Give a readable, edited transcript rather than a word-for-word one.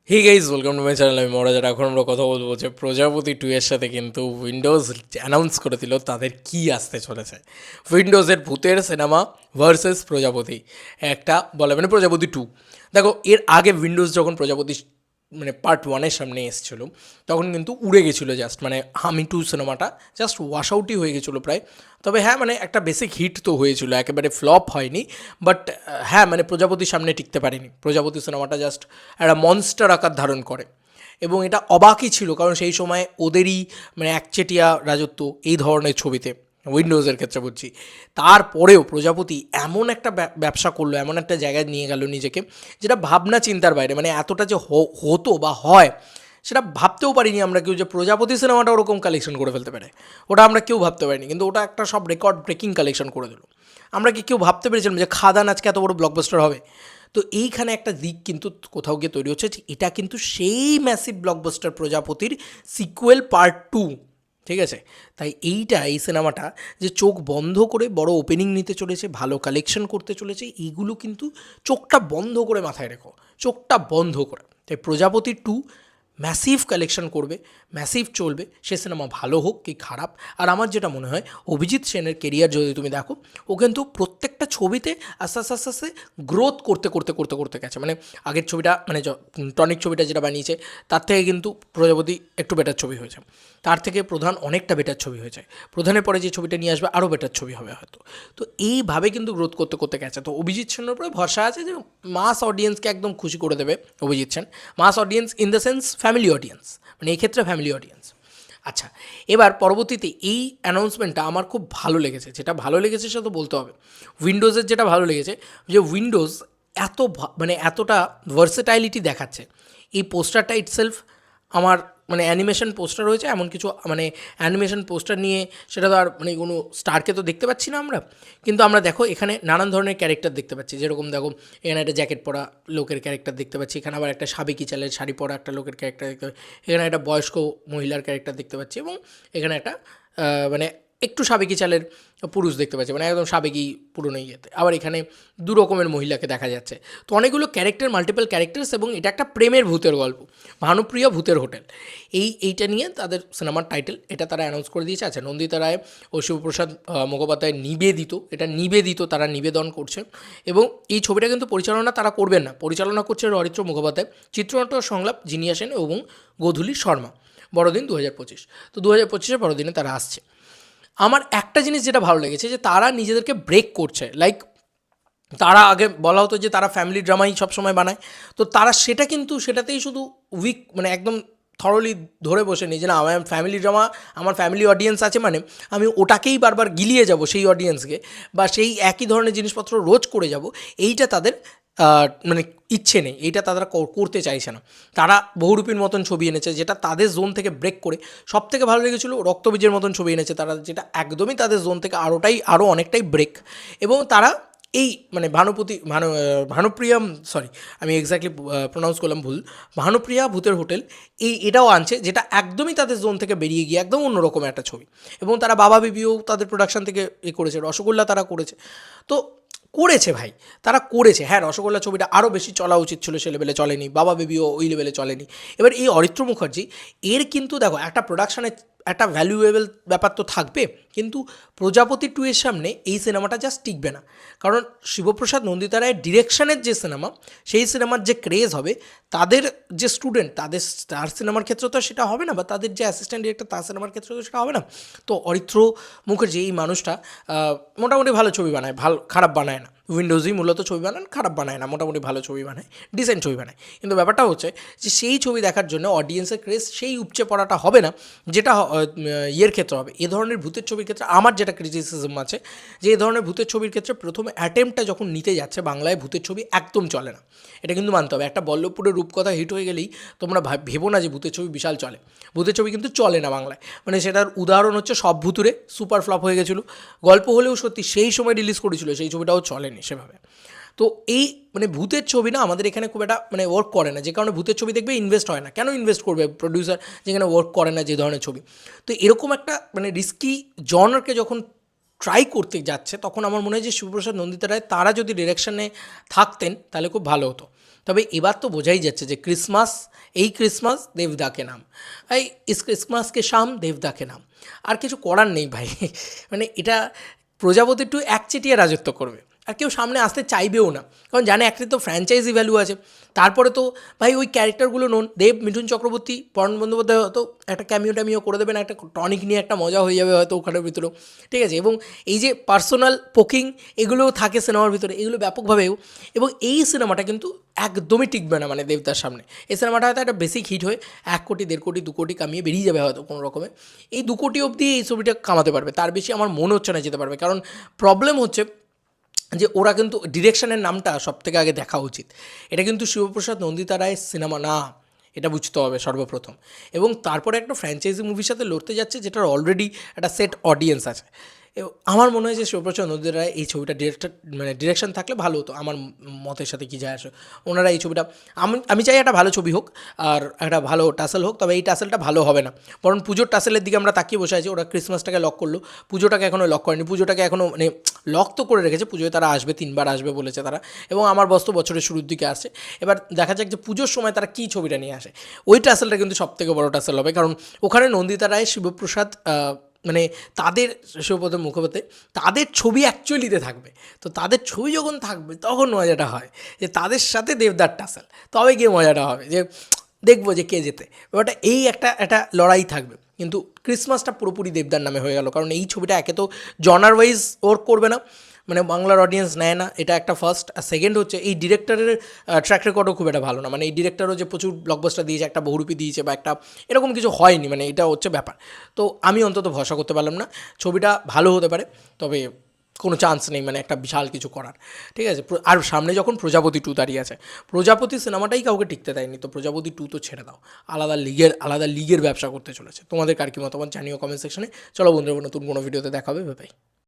Hey guys, welcome to my channel. আমি মহারাজ। এখন আমরা কথা বলবো যে প্রজাপতি 2 এর সাথে কিন্তু উইন্ডোজ অ্যানাউন্স করে দিল তাদের কি আসতে চলেছে। উইন্ডোজের ভূতের সিনেমা ভার্সেস প্রজাপতি একটা বলে, মানে প্রজাপতি 2। দেখো, এর আগে উইন্ডোজ যখন প্রজাপতি মানে পার্ট 1-এর সামনে এসেছিলো তখন কিন্তু উড়ে গেছিলো জাস্ট, মানে আমি 2 সিনেমাটা জাস্ট ওয়াশ আউটই হয়ে গেছিলো প্রায়। তবে হ্যাঁ, মানে একটা বেসিক হিট তো হয়েছিল, একেবারে ফ্লপ হয়নি। বাট হ্যাঁ, মানে প্রজাপতির সামনে টিকতে পারেনি। প্রজাপতি সিনেমাটা জাস্ট একটা মনস্টার আকার ধারণ করে এবং এটা অবাকই ছিল, কারণ সেই সময় ওদেরই মানে একচেটিয়া রাজত্ব এই ধরনের ছবিতে, উইন্ডোজের ক্ষেত্রে বলছি। তারপরেও প্রজাপতি এমন একটা ব্যবসা করলো, এমন একটা জায়গায় নিয়ে গেল নিজেকে, যেটা ভাবনা চিন্তার বাইরে। মানে এতটা যে হতো বা হয় সেটা ভাবতেও পারিনি আমরা কেউ, যে প্রজাপতি সিনেমাটা ওরকম কালেকশন করে ফেলতে পারে। ওটা আমরা কেউ ভাবতে পারিনি, কিন্তু ওটা একটা সব রেকর্ড ব্রেকিং কালেকশন করে দিল। আমরা কি কেউ ভাবতে পেরেছিলাম যে খাদান আজকে এত বড় ব্লকবাস্টার হবে? তো এইখানে একটা দিক কিন্তু কোথাও গিয়ে তৈরি হচ্ছে যে এটা কিন্তু সেই ম্যাসিভ ব্লকবাস্টার প্রজাপতির সিকুয়েল পার্ট 2। ঠিক আছে, তাই এই সিনেমাটা যে চোখ বন্ধ করে বড় ওপেনিং নিতে চলেছে, ভালো কালেকশন করতে চলেছে, এইগুলো কিন্তু চোখটা বন্ধ করে মাথায় রেখো, চোখটা বন্ধ করে। তাই প্রজাপতি 2 ম্যাসিভ কালেকশন করবে, ম্যাসিভ চলবে। সে সিনেমা ভালো হোক কি খারাপ। আর আমার যেটা মনে হয়, অভিজিৎ সেনের কেরিয়ার যদি তুমি দেখো, ও কিন্তু প্রত্যেকটা ছবিতে আস্তে আস্তে আস্তে আস্তে গ্রোথ করতে করতে করতে করতে গেছে। মানে আগের ছবিটা, মানে টনিক ছবিটা যেটা বানিয়েছে, তার থেকে কিন্তু প্রজাপতি একটু বেটার ছবি হয়েছে, তার থেকে প্রধান অনেকটা বেটার ছবি হয়েছে, প্রধানের পরে যে ছবিটা নিয়ে আসবে আরও বেটার ছবি হবে হয়তো। তো এইভাবে কিন্তু গ্রোথ করতে করতে গেছে। তো অভিজিৎ সেনের উপরে ভরসা আছে যে মাস অডিয়েন্সকে একদম খুশি করে দেবে Abhijit Sen. Mass audience in the sense family audience, মানে এই ক্ষেত্রে ফ্যামিলি অডিয়েন্স। আচ্ছা, এবার পরবর্তীতে এই অ্যানাউন্সমেন্টটা আমার খুব ভালো লেগেছে। যেটা ভালো লেগেছে সেটা তো বলতে হবে। উইন্ডোজের যেটা ভালো লেগেছে, যে উইন্ডোজ এত মানে এতটা ভার্সেটাইলিটি দেখাচ্ছে। এই পোস্টারটা ইটসেলফ আমার, মানে অ্যানিমেশন পোস্টার হয়েছে এমন কিছু, মানে অ্যানিমেশন পোস্টার নিয়ে সেটা তো আর মানে কোনো স্টারকে তো দেখতে পাচ্ছি না আমরা, কিন্তু আমরা দেখো এখানে নানান ধরনের ক্যারেক্টার দেখতে পাচ্ছি। যেরকম দেখো, এখানে একটা জ্যাকেট পরা লোকের ক্যারেক্টার দেখতে পাচ্ছি, এখানে আবার একটা সাবেকি চালের শাড়ি পরা একটা লোকের ক্যারেক্টার দেখতে পাচ্ছি, এখানে একটা বয়স্ক মহিলার ক্যারেক্টার দেখতে পাচ্ছি, এবং এখানে একটা মানে একটু সাবেকি চালের পুরুষ দেখতে পাচ্ছি, মানে একদম সাবেকি পুরনো ইয়েতে। আবার এখানে দু রকমের মহিলাকে দেখা যাচ্ছে। তো অনেকগুলো ক্যারেক্টার, মাল্টিপল ক্যারেক্টার্স, এবং এটা একটা প্রেমের ভূতের গল্প, ভানুপ্রিয়া ভূতের হোটেল। এইটা নিয়ে তাদের সিনেমার টাইটেল, এটা তারা অ্যানাউন্স করে দিয়েছে। আচ্ছা, নন্দিতা রায় ও শিবপ্রসাদ মুখোপাধ্যায় নিবেদিত, এটা নিবেদিত, তারা নিবেদন করছে। এবং এই ছবিটা কিন্তু পরিচালনা তারা করবেন না, পরিচালনা করছে অরিত্র মুখোপাধ্যায়, চিত্রনাট্য সংলাপ জিনিয়া সেন এবং গোধূলি শর্মা। বড়দিন 2025। তো 2025-এর বড়দিনে তারা আসছে। আমার একটা জিনিস যেটা ভালো লেগেছে, যে তারা নিজেদেরকে ব্রেক করছে। লাইক, তারা আগে বলা হতো যে তারা ফ্যামিলি ড্রামাই সবসময় বানায়, তো তারা সেটা কিন্তু সেটাতেই শুধু উইক, মানে একদম থরলি ধরে বসে নিই যে না, আমার ফ্যামিলি ড্রামা, আমার ফ্যামিলি অডিয়েন্স আছে, মানে আমি ওটাকেই বারবার গিলিয়ে যাব সেই অডিয়েন্সকে, বা সেই একই ধরনের জিনিসপত্র রোজ করে যাব। এইটা তাদের মানে ইচ্ছে নেই, এইটা তারা করতে চাইছে না। তারা বহুরূপীর মতন ছবি এনেছে, যেটা তাদের জোন থেকে ব্রেক করে। সব থেকে ভালো লেগেছিলো রক্তবীজের মতন ছবি এনেছে তারা, যেটা একদমই তাদের জোন থেকে আরও অনেকটাই ব্রেক। এবং তারা এই মানে ভানুপ্রিয়া, সরি আমি এক্স্যাক্টলি প্রোনাউন্স করলাম ভুল, ভানুপ্রিয়া ভূতের হোটেল, এটাও আনছে, যেটা একদমই তাদের জোন থেকে বেরিয়ে গিয়ে একদম অন্যরকম একটা ছবি। এবং তারা বাবা বিবিও তাদের প্রোডাকশন থেকে করেছে, রসগোল্লা তারা করেছে। তো করেছে ভাই, তারা করেছে। হ্যাঁ, রসগোল্লা ছবিটা আরও বেশি চলা উচিত ছিল, সে লেভেলে চলেনি, বাবা বেবিও ওই লেভেলে চলেনি। এবার এই অরিত্র মুখার্জি, এর কিন্তু দেখো একটা প্রোডাকশানে একটা ভ্যালুয়েবল ব্যাপার তো থাকবে, কিন্তু প্রজাপতি 2 এর সামনে এই সিনেমাটা জাস্ট টিকবে না। কারণ শিবপ্রসাদ নন্দিতা রায়ের ডিরেকশনের যে সিনেমা, সেই সিনেমার যে ক্রেজ হবে, তাদের যে স্টুডেন্ট, তার সিনেমার ক্ষেত্রে তো সেটা হবে না, বা তাদের যে অ্যাসিস্ট্যান্ট ডিরেক্টর, তার সিনেমার ক্ষেত্রে তো সেটা হবে না। তো অরিত্র মুখার্জি এই মানুষটা মোটামুটি ভালো ছবি বানায়, খারাপ বানায় না। উইন্ডোজই মূলত ছবি বানান, খারাপ বানায় না, মোটামুটি ভালো ছবি বানায়, ডিসেন্ট ছবি বানায়। কিন্তু ব্যাপারটা হচ্ছে যে সেই ছবি দেখার জন্য অডিয়েন্সের ক্রেজ সেই উপচে পড়াটা হবে না, যেটা ইয়ের ক্ষেত্রে হবে। এ ধরনের ভূতের ছবির ক্ষেত্রে আমার যেটা ক্রিটিসিজম আছে, যে এই ধরনের ভূতের ছবির ক্ষেত্রে প্রথম অ্যাটেম্পটা যখন নিতে যাচ্ছে, বাংলায় ভূতের ছবি একদম চলে না। এটা কিন্তু মানতে হবে। একটা বল্লভপুরের রূপকথা হিট হয়ে গেলেই তোমরা ভেবো না যে ভূতের ছবি বিশাল চলে। ভূতের ছবি কিন্তু চলে না বাংলায়। মানে সেটার উদাহরণ হচ্ছে সব ভূতুরে, সুপার ফ্লপ হয়ে গেছিলো। গল্প হলেও সত্যি সেই সময় রিলিজ করেছিল, সেই ছবিটাও চলেনি সেভাবে। তো এই মানে ভূতের ছবি না আমাদের এখানে খুব একটা মানে ওয়ার্ক করে না, যে কারণে ভূতের ছবি দেখবে ইনভেস্ট হয় না। কেন ইনভেস্ট করবে প্রডিউসার, যেখানে ওয়ার্ক করে না যে ধরনের ছবি? তো এরকম একটা মানে রিস্কি জনরকে যখন ট্রাই করতে যাচ্ছে, তখন আমার মনে হয় যে শিবপ্রসাদ নন্দিতা রায় তারা যদি ডিরেকশনে থাকতেন তাহলে খুব ভালো হতো। তবে এবার তো বোঝাই যাচ্ছে যে ক্রিসমাস, এই ক্রিসমাস দেবদা কে নাম, এই ইস ক্রিসমাস কে শাম দেবদা কে নাম। আর কিছু করার নেই ভাই। মানে এটা প্রজাপতি টু একচেটিয়া রাজত্ব করবে, আর কেউ সামনে আসতে চাইবেও না, কারণ জানে একটা তো ফ্র্যাঞ্চাইজি ভ্যালু আছে। তারপরে তো ভাই ওই ক্যারেক্টারগুলো নন, দেব, মিঠুন চক্রবর্তী, পরণ বন্দ্যোপাধ্যায় হয়তো একটা ক্যামিও করে দেবেন, একটা টনিক নিয়ে একটা মজা হয়ে যাবে হয়তো ওখানের ভিতরেও, ঠিক আছে। এবং এই যে পার্সোনাল পোকিং এগুলোও থাকে সিনেমার ভিতরে, এগুলো ব্যাপকভাবেও। এবং এই সিনেমাটা কিন্তু একদমই টিকবে না মানে দেবদার সামনে। এই সিনেমাটা হয়তো একটা বেসিক হিট হয়ে 1 কোটি 1.5 কোটি 2 কোটি কামিয়ে বেরিয়ে যাবে হয়তো কোনো রকমে। এই 2 কোটি অবধি এই ছবিটা কামাতে পারবে, তার বেশি আমার মনে হচ্ছে না যেতে পারবে। কারণ প্রবলেম হচ্ছে যে ওরা কিন্তু ডিরেকশনের নামটা সব থেকে আগে দেখা উচিত। এটা কিন্তু শিবপ্রসাদ নন্দিতা রায়ের সিনেমা না, এটা বুঝতে হবে সর্বপ্রথম। এবং তারপরে একটা ফ্র্যাঞ্চাইজি মুভির সাথে লড়তে যাচ্ছে যেটার অলরেডি একটা সেট অডিয়েন্স আছে। আমার মনে হয় যে শিবপ্রসাদ নন্দিতা রায় এই ছবিটা ডিরেকশন থাকলে ভালো হতো। আমার মতের সাথে কী যায় আসে, ওনারা এই ছবিটা, আমি চাই একটা ভালো ছবি হোক আর একটা ভালো টাসেল হোক, তবে এই টাসেলটা ভালো হবে না। বরং পুজোর টাসেলের দিকে আমরা তাকিয়ে বসে আছি। ওরা ক্রিসমাসটাকে লক করলো, পুজোটাকে এখনও লক করেনি। পুজোটাকে এখনও মানে লক তো করে রেখেছে, পুজোয় তারা আসবে, 3বার আসবে বলেছে তারা, এবং আমার বস্তু বছরের শুরুর দিকে আসছে। এবার দেখা যাক যে পুজোর সময় তারা কী ছবিটা নিয়ে আসে। ওই টাসেলটা কিন্তু সবথেকে বড় টাসেল হবে, কারণ ওখানে নন্দিতা রায়, শিবপ্রসাদ মানে তাদের শিবপদ মুখোপাধ্যায়, তাদের ছবি অ্যাকচুয়ালিতে থাকবে। তো তাদের ছবি যখন থাকবে তখন মজাটা হয় যে তাদের সাথে দেবদার টাসেল, তবে গিয়ে মজাটা হবে যে দেখবো যে কে যেতে। ব্যাপারটা এই একটা লড়াই থাকবে। কিন্তু ক্রিসমাসটা পুরোপুরি দেবদার নামে হয়ে গেল, কারণ এই ছবিটা একে তো জনার ওয়াইজ ওয়ার্ক করবে না, মানে বাংলার অডিয়েন্স নেয় না, এটা একটা ফার্স্ট। আর সেকেন্ড হচ্ছে এই ডিরেক্টরের ট্র্যাক রেকর্ডও খুব একটা ভালো না। মানে এই ডিরেক্টরও যে প্রচুর ব্লকবাস্টার দিয়েছে, একটা বহুরূপী দিয়েছে বা একটা এরকম কিছু হয়নি, মানে এটা হচ্ছে ব্যাপার। তো আমি অন্তত ভরসা করতে পারলাম না। ছবিটা ভালো হতে পারে, তবে কোনো চান্স নেই মানে একটা বিশাল কিছু করার, ঠিক আছে। আর সামনে যখন প্রজাপতি 2 দাঁড়িয়ে আছে, প্রজাপতি সিনেমাটাই কাউকে টিকতে দেয়নি, তো প্রজাপতি 2 তো ছেড়ে দাও, আলাদা লিগের ব্যবসা করতে চলেছে। তোমাদের কার কি মতামত জানিও কমেন্ট সেকশনে। চলো বন্ধুরা, নতুন কোনো ভিডিওতে দেখা হবে, বাই।